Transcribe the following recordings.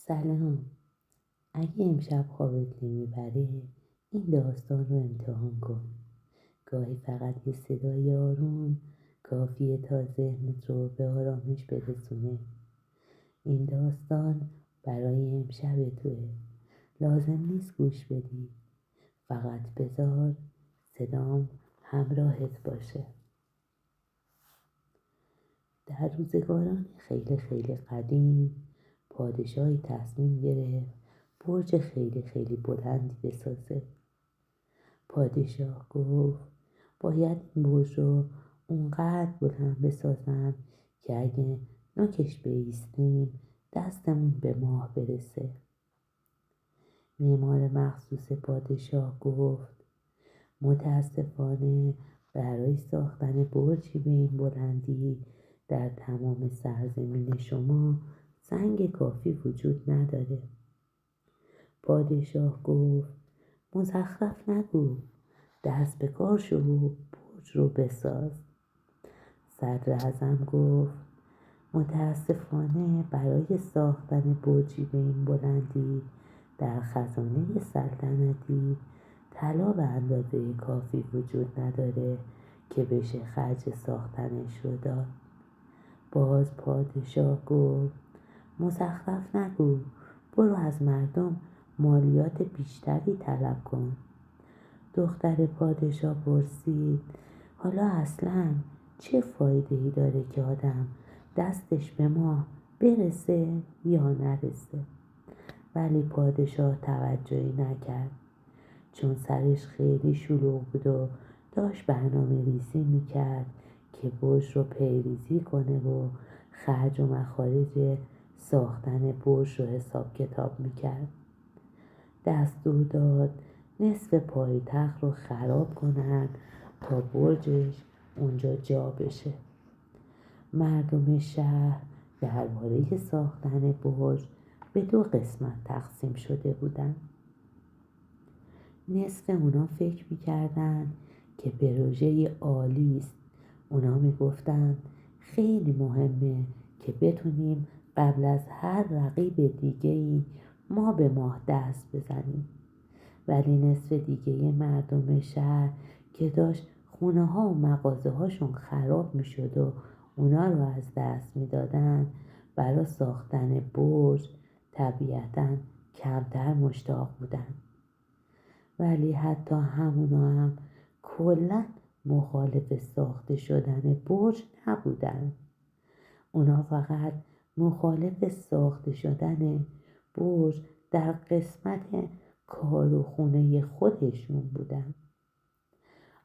سلام. اگه امشب خوابت نمیبره این داستان رو امتحان کن. گاهی فقط یه صدای آروم کافیه تا ذهنت رو به آرامش برسونه. این داستان برای امشب توه. لازم نیست گوش بدی، فقط بذار صدام همراهت باشه. در روزگاران خیلی خیلی قدیم پادشاهی تصمیم گرفت برج خیلی خیلی بلندی بسازه. پادشاه گفت باید این برج رو اونقدر بلند بسازم که اگه نوکش بایستیم دستمون به ماه برسه. معمار مخصوص پادشاه گفت متاسفانه برای ساختن برجی به این بلندی در تمام سرزمین شما سنگ کافی وجود نداره. پادشاه گفت مزخرف نگو، دست به کار شو و برج رو بساز. صدراعظم گفت متاسفانه برای ساختن برجی به این بلندی در خزانه سلطنتی طلا به اندازه کافی وجود نداره که بشه خرج ساختنش رو داد. باز پادشاه گفت مزخرف نگو، برو از مردم مالیات بیشتری طلب کن. دختر پادشاه پرسید حالا اصلاً چه فایده‌ای داره که آدم دستش به ماه برسه یا نرسه؟ ولی پادشاه توجهی نکرد، چون سرش خیلی شلوغ بود و داشت برنامه ریزی میکرد که برج رو پیریزی کنه و خرج و مخارج ساختن برج رو حساب کتاب میکرد. دستور داد نصف پایتخت رو خراب کنن تا برجش اونجا جا بشه. مردم شهر درباره ساختن برج به 2 قسمت تقسیم شده بودن. نصف اونا فکر میکردن که پروژه عالی است. اونا میگفتن خیلی مهمه که بتونیم قبل از هر رقیب دیگه‌ای ما به ماه دست بزنیم. ولی نصف دیگه مردم شهر که داشت خونه ها و مغازه هاشون خراب می شد و اونا رو از دست می دادن، برای ساختن برج طبیعتاً کمتر مشتاق بودن. ولی حتی همونا هم کلاً مخالف ساخته شدن برج نبودن. اونا فقط مخالف ساخته شدن برج در قسمت کار و خونه خودشون بودن.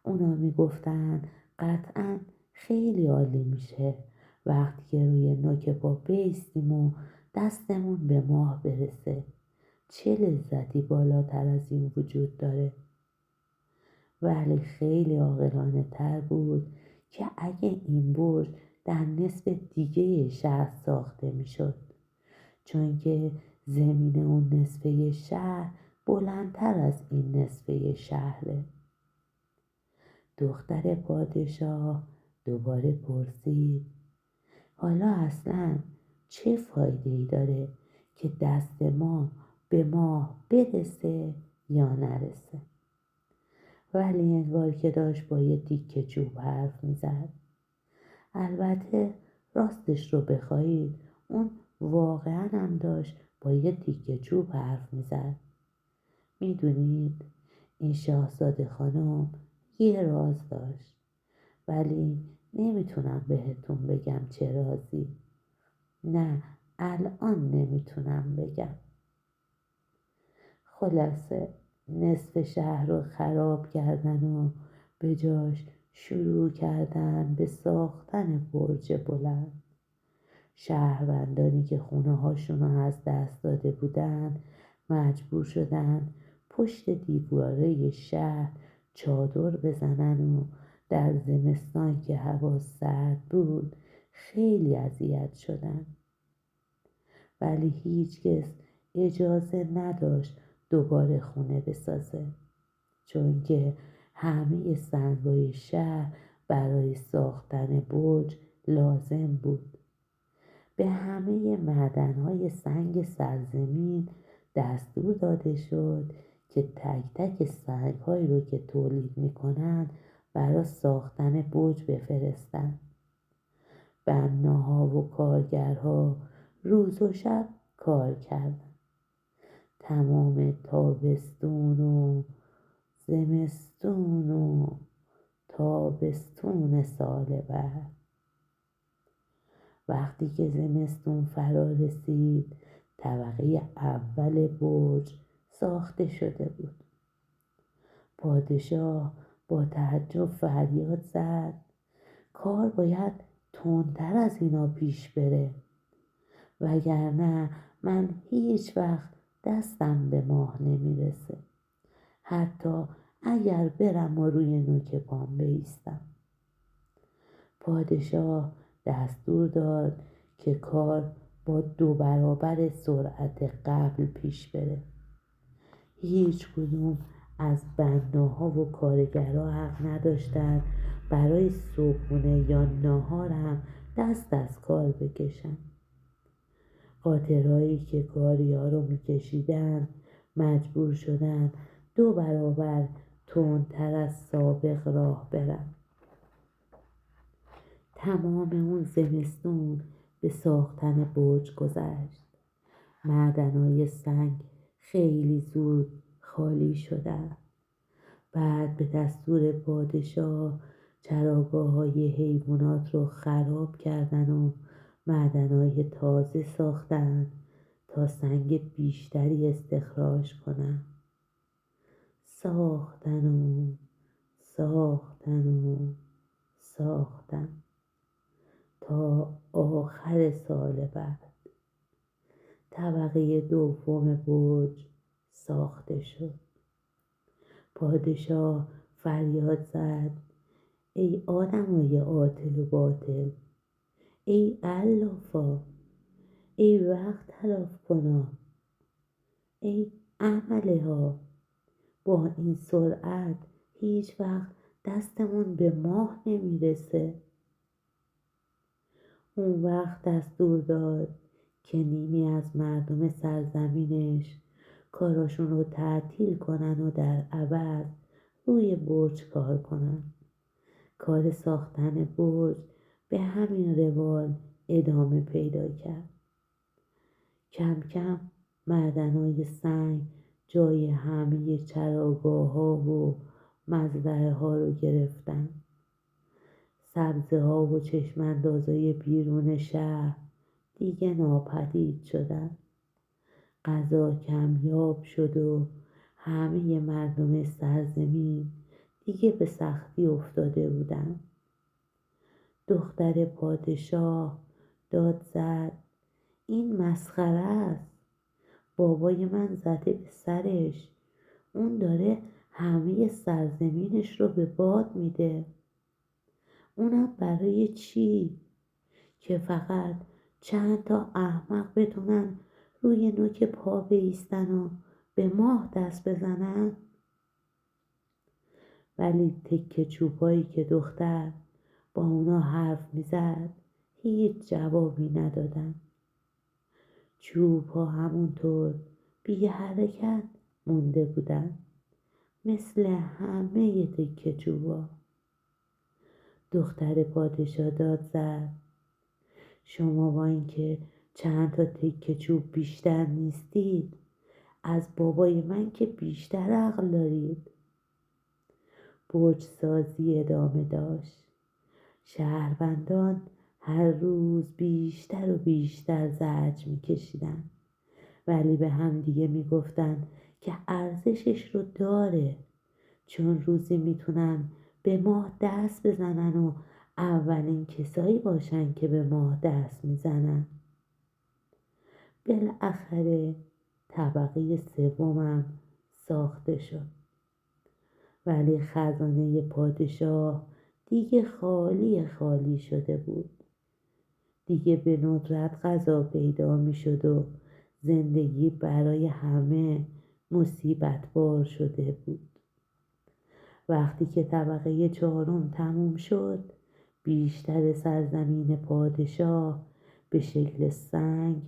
اونا میگفتن قطعاً خیلی عالی میشه وقتی که روی نوک پا بایستیم و دستمون به ماه برسه. چه لذتی بالاتر از این وجود داره؟ ولی خیلی عاقلانه تر بود که اگه این برج در نصف دیگه شهر ساخته میشد، چون که زمین اون نصفه شهر بلندتر از این نصفه شهره. دختر پادشاه دوباره پرسید حالا اصلاً چه فایده‌ای داره که دست ما به ماه برسه یا نرسه؟ ولی انگار که داشت با یه دیک چوب حرف میزد. البته راستش رو بخواید اون واقعاً هم داشت با یه دیک چوب حرف میزد. میدونید این شاهزاده خانم یه راز داشت، ولی نمیتونم بهتون بگم چه رازی. نه، الان نمیتونم بگم. خلاصه نصف شهر رو خراب کردن و به جاش شروع کردن به ساختن برج بلند. شهروندانی که خونه هاشون رو از دست داده بودن مجبور شدن پشت دیواره شهر چادر بزنن و در زمستان که هوا سرد بود خیلی اذیت شدن. ولی هیچ کس اجازه نداشت دوباره خونه بسازه، چون که همه سنگای شهر برای ساختن برج لازم بود. به همه معدن‌های سنگ سرزمین دستور داده شد که تک تک سنگ‌هایی رو که تولید می‌کنند برای ساختن برج بفرستند. بناها و کارگرها روز و شب کار کردند. تمام تابستون و زمستون و تابستون سال بعد. وقتی که زمستون فرا رسید، طبقه اول برج ساخته شده بود. پادشاه با تعجب فریاد زد: کار باید تندتر از اینا پیش بره، وگرنه من هیچ وقت دستم به ماه نمیرسه، حتی اگر برم و روی نوک پام بایستم. پادشاه دستور داد که کار با 2 برابر سرعت قبل پیش بره. هیچ کدوم از بناها و کارگرها حق نداشتند برای صبحونه یا ناهار هم دست از کار بکشن. قاطرهایی که کاریا رو میکشیدن مجبور شدن 2 برابر تندتر از سابق راه برن. تمام اون زمستون به ساختن برج گذشت. معدن‌های سنگ خیلی زود خالی شدن. بعد به دستور پادشاه چراگاه‌های حیوانات رو خراب کردن و معدن‌های تازه ساختن تا سنگ بیشتری استخراج کنن. ساختن تا آخر سال بعد طبقه دوم برج ساخته شد. پادشاه فریاد زد: ای آدمای عاطل و باطل، ای علافا، ای وقت تلف کنا، ای عمله ها، با این سرعت هیچ وقت دستمون به ماه نمیرسه. اون وقت دستور داد که نیمی از مردم سرزمینش کاراشون رو تعطیل کنن و در عوض روی برج کار کنن. کار ساختن برج به همین روال ادامه پیدا کرد. کم کم معدن‌های سنگ جای همه چراگاه‌ها و مزرعه ها رو گرفتن. سبزه ها و چشم‌اندازهای بیرون شهر دیگه ناپدید شدن. غذا کمیاب شد و همه مردم سرزمین دیگه به سختی افتاده بودن. دختر پادشاه داد زد: این مسخره است. بابای من زده به سرش. اون داره همه سرزمینش رو به باد میده. اونم برای چی؟ که فقط چند تا احمق بتونن روی نوک پا بایستن و به ماه دست بزنن. ولی تکه چوبایی که دختر با اونا حرف میزد هیچ جوابی ندادن. چوب ها همونطور بی حرکت مونده بودن، مثل همه تکه چوبا. دختر پادشاه داد زد: شما با اینکه چند تا تکه چوب بیشتر نیستید، از بابای من که بیشتر عقل دارید. برج سازی ادامه داشت. شهروندان هر روز بیشتر و بیشتر زجر میکشیدن، ولی به هم دیگه میگفتن که ارزشش رو داره، چون روزی میتونن به ماه دست بزنن و اولین کسایی باشن که به ماه دست میزنن. بالاخره طبقه سومم ساخته شد، ولی خزانه پادشاه دیگه خالی خالی شده بود. دیگه به ندرت غذا پیدا می شد و زندگی برای همه مصیبت بار شده بود. وقتی که طبقه 4 تموم شد، بیشتر سرزمین پادشاه به شکل سنگ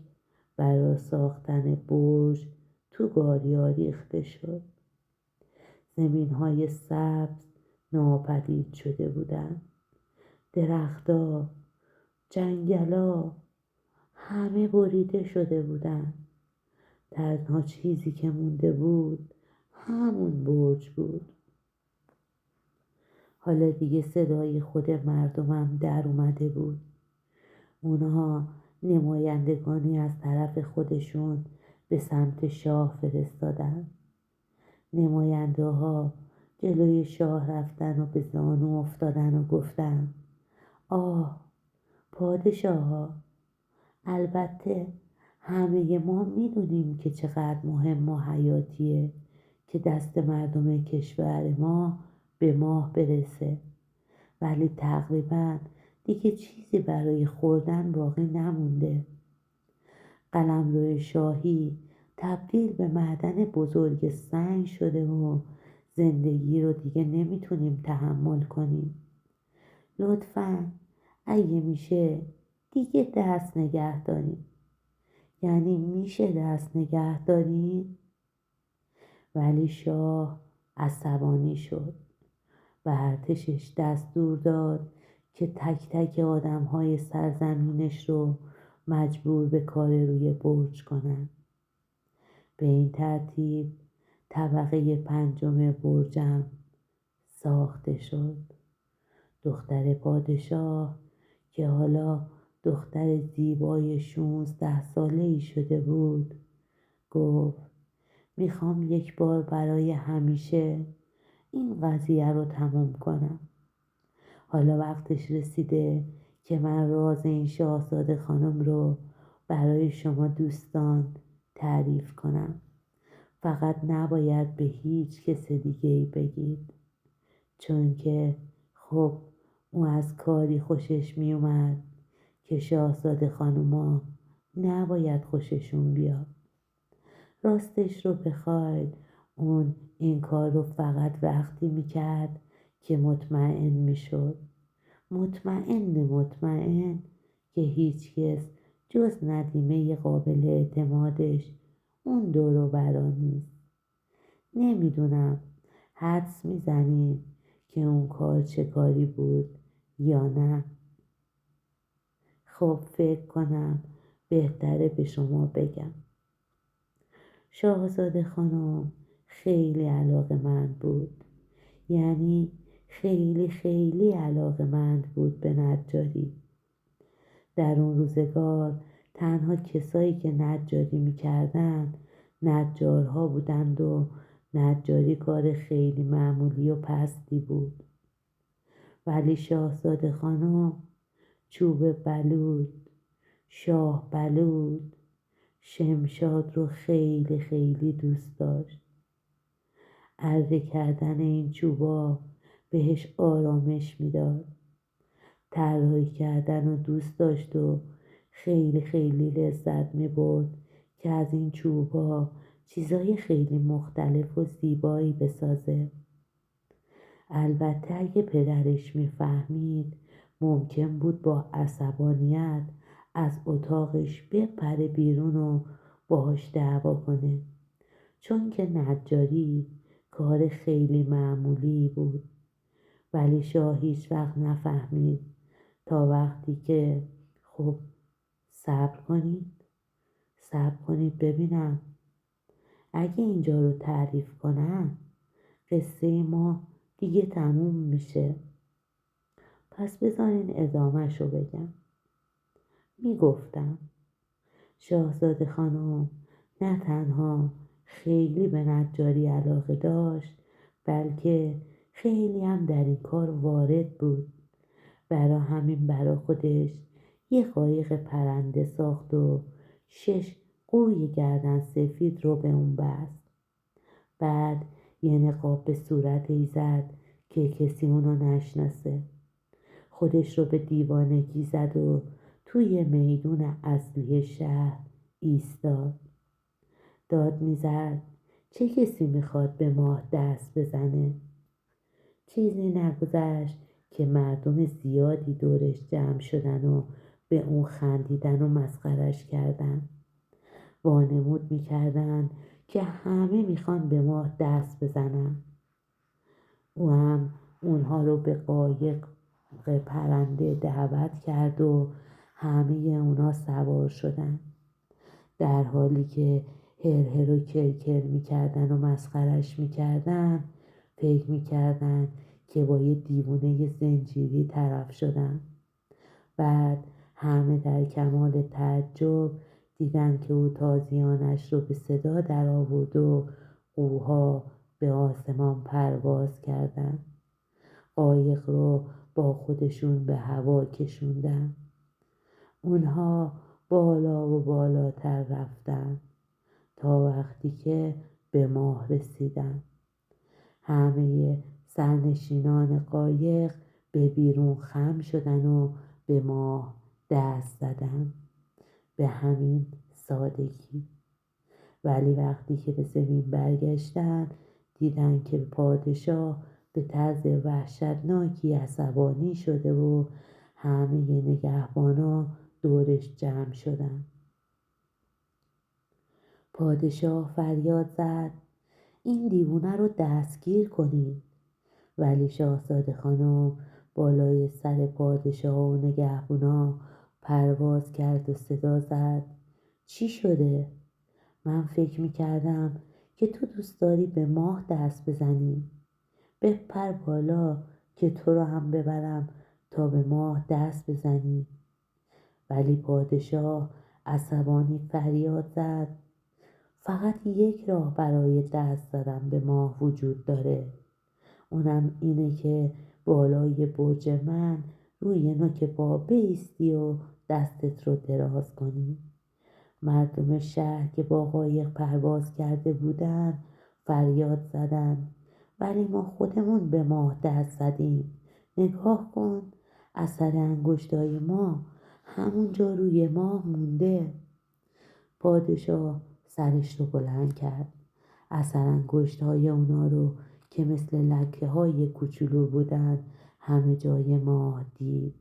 برای ساختن برج تو گاریا ریخته شد. زمین‌های سبز ناپدید شده بودند. درخت‌ها، جنگل‌ها، همه بریده شده بودند. تنها چیزی که مونده بود همون برج بود. حالا دیگه صدای خود مردمم در اومده بود. اونها نمایندگانی از طرف خودشون به سمت شاه فرستادن. نماینده ها جلوی شاه رفتن و به زانو افتادن و گفتن: آه پادشاه ها، البته همه ما میدونیم که چقدر مهم و حیاتیه که دست مردم کشور ما به ماه برسه، ولی تقریبا دیگه چیزی برای خوردن باقی نمونده. قلمرو شاهی تبدیل به معدن بزرگ سنگ شده و زندگی رو دیگه نمیتونیم تحمل کنیم. لطفاً اگه میشه دیگه دست نگه داریم. یعنی میشه دست نگه داریم؟ ولی شاه عصبانی شد و ارتشش دستور داد که تک تک آدم‌های سرزمینش رو مجبور به کار روی برج کنن. به این ترتیب طبقه پنجم برجم ساخته شد. دختر پادشاه که حالا دختر زیبای 16 ساله‌ای شده بود گفت: میخوام یک بار برای همیشه این قضیه رو تموم کنم. حالا وقتش رسیده که من راز این شاهزاده خانم رو برای شما دوستان تعریف کنم. فقط نباید به هیچ کس دیگه‌ای بگید، چون که خب او از کاری خوشش می اومد که شاهزاده خانوما نباید خوششون بیاد. راستش رو بخواید اون این کار رو فقط وقتی میکرد که مطمئن میشد. مطمئن که هیچ کس جز ندیمه قابل اعتمادش اون دور و برا نیست. نمیدونم حدس میزنین که اون کار چه کاری بود یا نه؟ خب فکر کنم بهتره به شما بگم. شاهزاده خانم خیلی علاقه‌مند بود. یعنی خیلی علاقه‌مند بود به نجاری. در اون روزگار تنها کسایی که نجاری میکردن نجارها بودند و نجاری کار خیلی معمولی و پستی بود. ولی شاهزاده خانم چوب بلود، شاه بلود، شمشاد رو خیلی دوست داشت. اره کردن این چوبا بهش آرامش میداد. طراحی کردن رو دوست داشت و خیلی لذت میبرد که از این چوبا چیزای خیلی مختلف و زیبایی بسازه. البته اگه پدرش میفهمید ممکن بود با عصبانیت از اتاقش بپره بیرون و باهاش دعوا کنه، چون که نجاری کار خیلی معمولی بود. ولی شاه هیچ وقت نفهمید تا وقتی که خب صبر کنید ببینم. اگه اینجا رو تعریف کنم قصه ما دیگه تموم میشه. پس بذارین ادامه‌ش رو بگم. میگفتم شاهزاده خانم نه تنها خیلی به نجاری علاقه داشت، بلکه خیلی هم در این کار وارد بود. برا همین برا خودش یه قایق پرنده ساخت و 6 قوی گردن سفید رو به اون بست. بعد یه نقاب به صورتش زد که کسی اونو نشناسه. خودش رو به دیوانگی زد و توی میدون اصلی شهر ایستاد. داد میزد: چه کسی میخواد به ماه دست بزنه؟ چیزی نگذشت که مردم زیادی دورش جمع شدن و به اون خندیدن و مسخرش کردن. وانمود میکردن که همه میخوان به ماه دست بزنن. او هم اونها رو به قایق پرنده دعوت کرد و همه اونا سوار شدن. در حالی که هر و کر میکردن و مسخرش میکردن، فکر میکردن که با یه دیوونه زنجیری طرف شدن. بعد همه در کمال تعجب دیدن که او تازیانش رو به صدا در آورد و قوها به آسمان پرواز کردن. قایق رو با خودشون به هوا کشوندن. اونها بالا و بالاتر رفتن تا وقتی که به ماه رسیدن. همه سرنشینان قایق به بیرون خم شدن و به ماه دست زدن. به همین سادگی. ولی وقتی که به زمین برگشتن دیدن که پادشاه به طرز وحشتناکی عصبانی شده و همه نگهبانا دورش جمع شدن. پادشاه فریاد زد این دیوونه رو دستگیر کنید. ولی شاهزاده خانم بالای سر پادشاه و نگهبانا پرواز کرد و صدا زد چی شده؟ من فکر میکردم که تو دوست داری به ماه دست بزنی. بپر بالا که تو رو هم ببرم تا به ماه دست بزنی. ولی پادشاه عصبانی فریاد زد فقط یک راه برای دست زدن به ماه وجود داره. اونم اینه که بالای برج من روی نوک پا بایستی و دستت رو دراز کنی. مردم شهر که با قایق پرواز کرده بودن فریاد زدن ولی ما خودمون به ماه دست زدیم. نگاه کن، اثر انگشتای ما همونجا روی ماه مونده. پادشاه سرش رو بلند کرد. اثر انگشتای اونا رو که مثل لکه های کوچولو بودن همه جای ماه دید.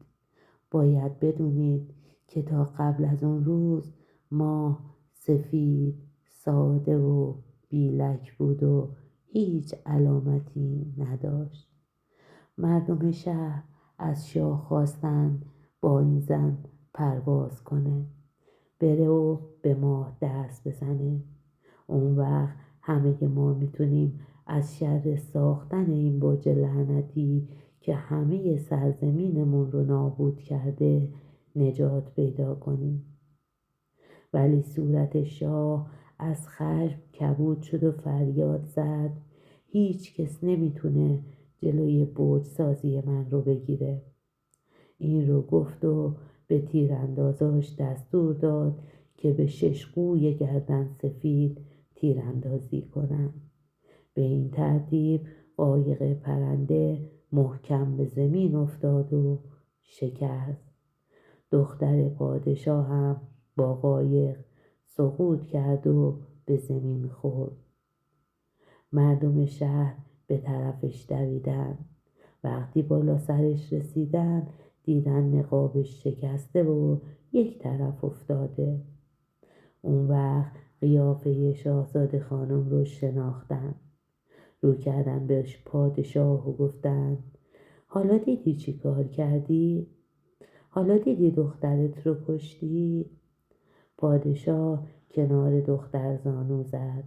باید بدونید که تا قبل از اون روز ماه سفید، ساده و بیلک بود و هیچ علامتی نداشت. مردم شهر از شاه خواستند با این زن پرواز کنه، بره و به ماه دست بزنه. اون وقت همه ما میتونیم از شر ساختن این برج لعنتی که همه سرزمینمون رو نابود کرده نجات پیدا کنیم. ولی صورت شاه از خشم کبود شد و فریاد زد هیچ کس نمیتونه جلوی برج سازی من رو بگیره. این رو گفت و به تیراندازاش دستور داد که به 6 قوی گردن سفید تیراندازی کنند. به این ترتیب قایق پرنده محکم به زمین افتاد و شکست. دختر پادشاه هم با قایق سقوط کرد و به زمین خورد. مردم شهر به طرفش دویدن. وقتی بالا سرش رسیدن دیدن نقابش شکسته و یک طرف افتاده. اون وقت قیافه شاهزاده خانم رو شناختن. رو کردن بهش پادشاه و گفتن حالا دیدی چی کار کردی؟ حالا دیدی دخترت رو کشتی؟ پادشاه کنار دختر زانو زد.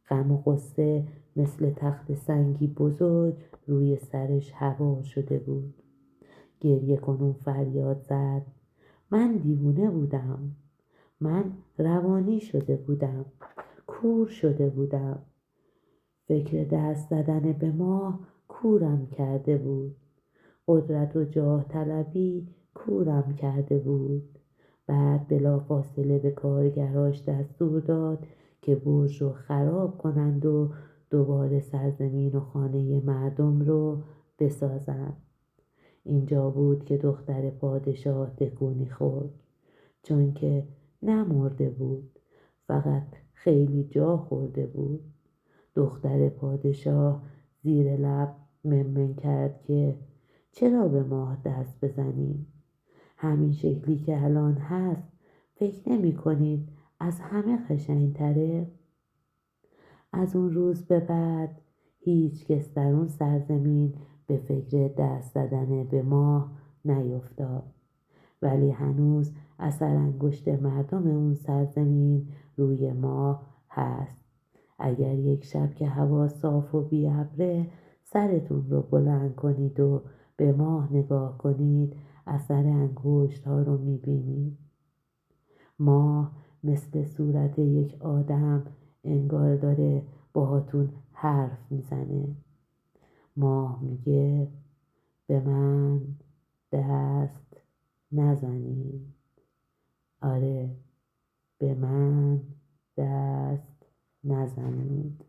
غم و غصه مثل تخت سنگی بزرگ روی سرش هوا شده بود. گریه کنون فریاد زد من دیوونه بودم. من روانی شده بودم. کور شده بودم. فکر دست زدن به ماه کورم کرده بود. قدرت و جاه طلبی کورم کرده بود. بعد بلافاصله به کارگراش دستور داد که برج رو خراب کنند و دوباره سرزمین و خانه مردم رو بسازند. اینجا بود که دختر پادشاه تکونی خورد، چون که نمرده بود، فقط خیلی جا خورده بود. دختر پادشاه زیر لب ممن کرد که چرا به ماه دست بزنیم؟ همین شکلی که الان هست فکر نمی کنید از همه قشنگتره؟ از اون روز به بعد هیچ کس در اون سرزمین به فکر دست زدن به ماه نیفتاد. ولی هنوز اثر انگشت مردم اون سرزمین روی ماه هست. اگر یک شب که هوا صاف و بی ابره سرتون رو بلند کنید و به ماه نگاه کنید، اثر انگشت ها رو میبینید. ماه مثل صورت یک آدم انگار داره باهاتون حرف میزنه. ماه میگه به من دست نزنید. آره، به من دست نزنید.